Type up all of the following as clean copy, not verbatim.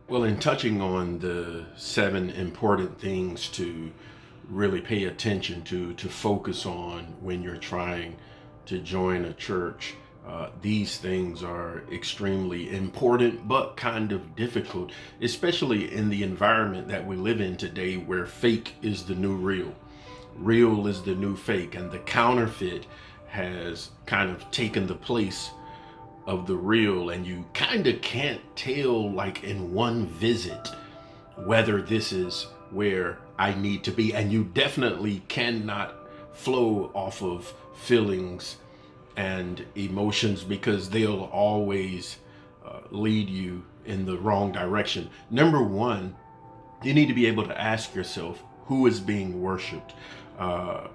Well, in touching on the 7 important things to really pay attention to focus on when you're trying to join a church, these things are extremely important but kind of difficult, especially in the environment that we live in today where fake is the new real. Real is the new fake, and the counterfeit has kind of taken the place of the real, and you kind of can't tell, like in one visit, whether this is where I need to be. And you definitely cannot flow off of feelings and emotions because they'll always lead you in the wrong direction. Number one, you need to be able to ask yourself who is being worshiped. Uh,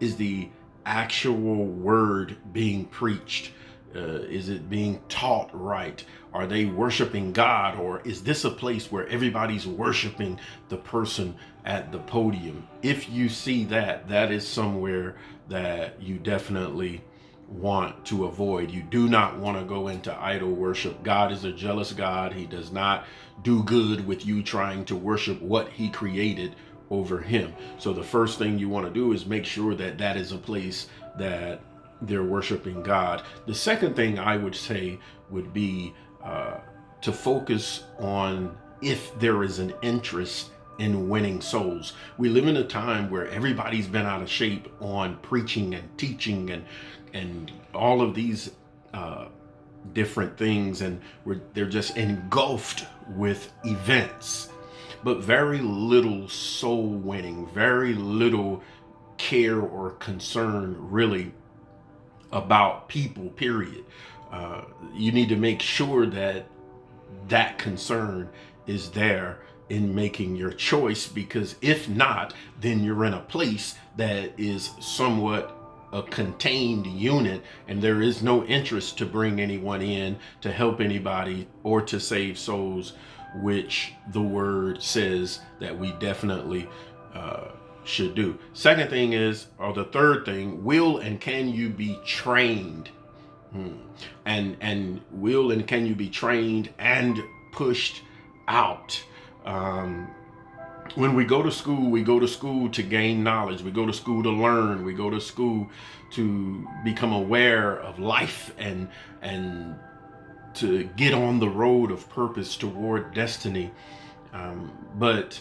is the actual word being preached? Is it being taught right? Are they worshiping God, or is this a place where everybody's worshiping the person at the podium? If you see that, that is somewhere that you definitely want to avoid. You do not want to go into idol worship. God is a jealous God. He does not do good with you trying to worship what he created over him. So the first thing you want to do is make sure that that is a place that they're worshiping God. The second thing I would say would be to focus on if there is an interest in winning souls. We live in a time where everybody's been out of shape on preaching and teaching and all of these different things, and they're just engulfed with events, but very little soul winning, very little care or concern really about people, period. You need to make sure that that concern is there in making your choice, because if not, then you're in a place that is somewhat a contained unit and there is no interest to bring anyone in to help anybody or to save souls, which the word says that we definitely should do. Second thing is, or the third thing, will and can you be trained? And will and can you be trained and pushed out? Um, when we go to school to gain knowledge. We go to school to learn. We go to school to become aware of life and to get on the road of purpose toward destiny. But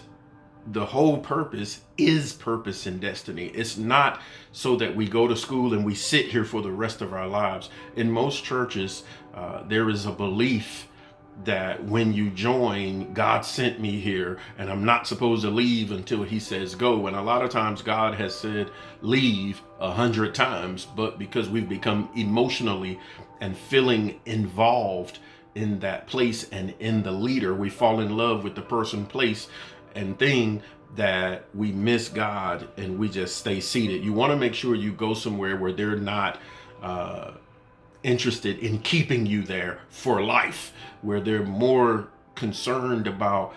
the whole purpose is purpose and destiny. It's not so that we go to school and we sit here for the rest of our lives. In most churches, there is a belief that when you join, God sent me here and I'm not supposed to leave until he says go. And a lot of times God has said leave 100 times, but because we've become emotionally and feeling involved in that place and in the leader, we fall in love with the person, place, and thing, that we miss God and we just stay seated. You want to make sure you go somewhere where they're not interested in keeping you there for life, where they're more concerned about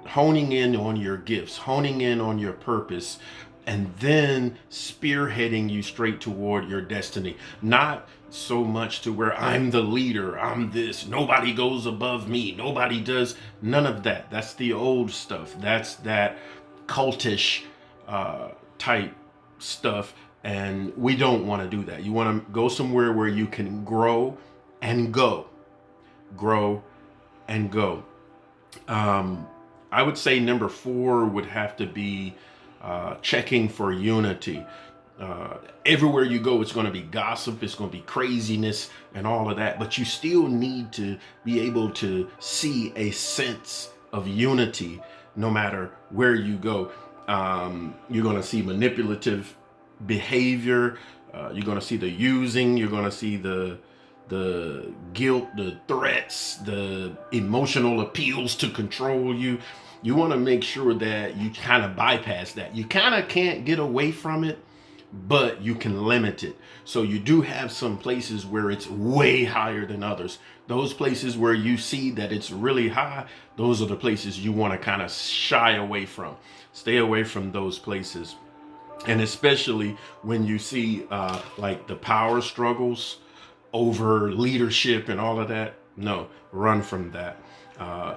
honing in on your gifts, honing in on your purpose, and then spearheading you straight toward your destiny. Not so much to where I'm the leader, I'm this, nobody goes above me, nobody does, none of that. That's the old stuff. That's that cultish type stuff. And we don't want to do that. You want to go somewhere where you can grow and go, grow and go. I would say number 4 would have to be checking for unity. Everywhere you go, it's going to be gossip, it's going to be craziness and all of that, but you still need to be able to see a sense of unity no matter where you go. You're going to see manipulative behavior, you're going to see the using, you're going to see the guilt, the threats, the emotional appeals to control you. You want to make sure that you kind of bypass that. You kind of can't get away from it, but you can limit it. So you do have some places where it's way higher than others. Those places where you see that it's really high, those are the places you want to kind of shy away from. Stay away from those places. And especially when you see like the power struggles over leadership and all of that, No, run from that.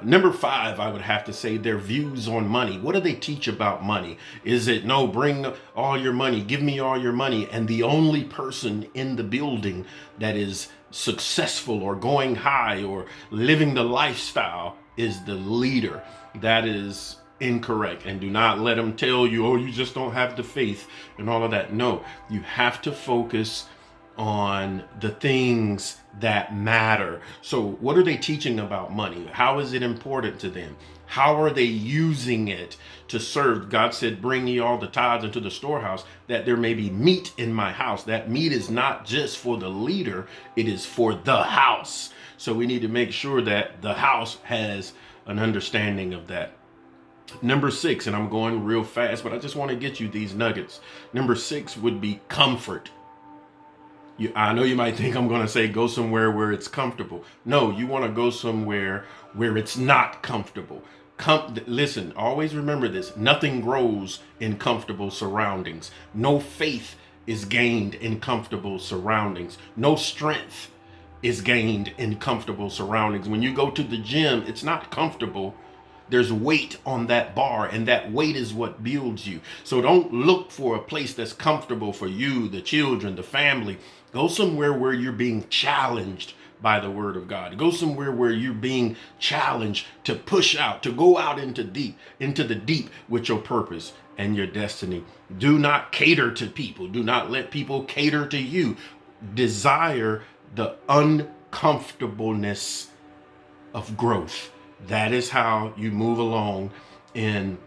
Number 5, I would have to say their views on money. What do they teach about money? Is it, no, bring all your money, give me all your money, and the only person in the building that is successful or going high or living the lifestyle is the leader? That is incorrect. And do not let them tell you, oh, you just don't have the faith and all of that. No, you have to focus on the things that matter. So what are they teaching about money? How is it important to them? How are they using it to serve? God said, bring ye all the tithes into the storehouse, that there may be meat in my house. That meat is not just for the leader, it is for the house. So we need to make sure that the house has an understanding of that. Number 6, and I'm going real fast, but I just want to get you these nuggets. Number 6 would be comfort. I know you might think I'm going to say go somewhere where it's comfortable. No, you want to go somewhere where it's not comfortable. Listen, always remember this. Nothing grows in comfortable surroundings. No faith is gained in comfortable surroundings. No strength is gained in comfortable surroundings. When you go to the gym, it's not comfortable. There's weight on that bar, and that weight is what builds you. So don't look for a place that's comfortable for you, the children, the family. Go somewhere where you're being challenged by the word of God. Go somewhere where you're being challenged to push out, to go out into the deep with your purpose and your destiny. Do not cater to people. Do not let people cater to you. Desire the uncomfortableness of growth. That is how you move along in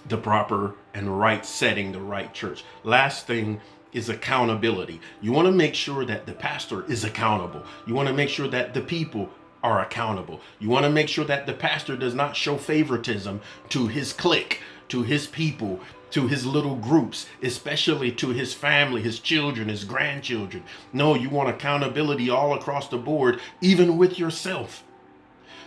the proper and right setting, the right church. Last thing is accountability. You want to make sure that the pastor is accountable. You want to make sure that the people are accountable. You want to make sure that the pastor does not show favoritism to his clique, to his people, to his little groups, especially to his family, his children, his grandchildren. No, you want accountability all across the board, even with yourself.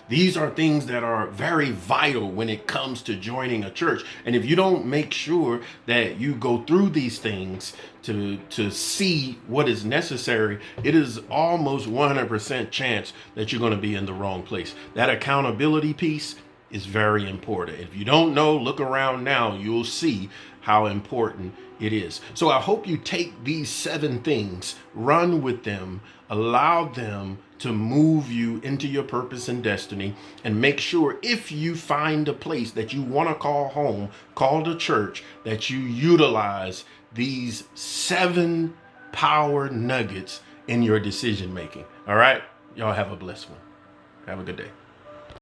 These are things that are very vital when it comes to joining a church. And if you don't make sure that you go through these things to see what is necessary, it is almost 100% chance that you're going to be in the wrong place. That accountability piece is very important. If you don't know, look around now, you'll see how important it is. So I hope you take these 7 things, run with them, allow them to move you into your purpose and destiny, and make sure if you find a place that you want to call home, call the church, that you utilize these 7 power nuggets in your decision making. All right? Y'all have a blessed one. Have a good day.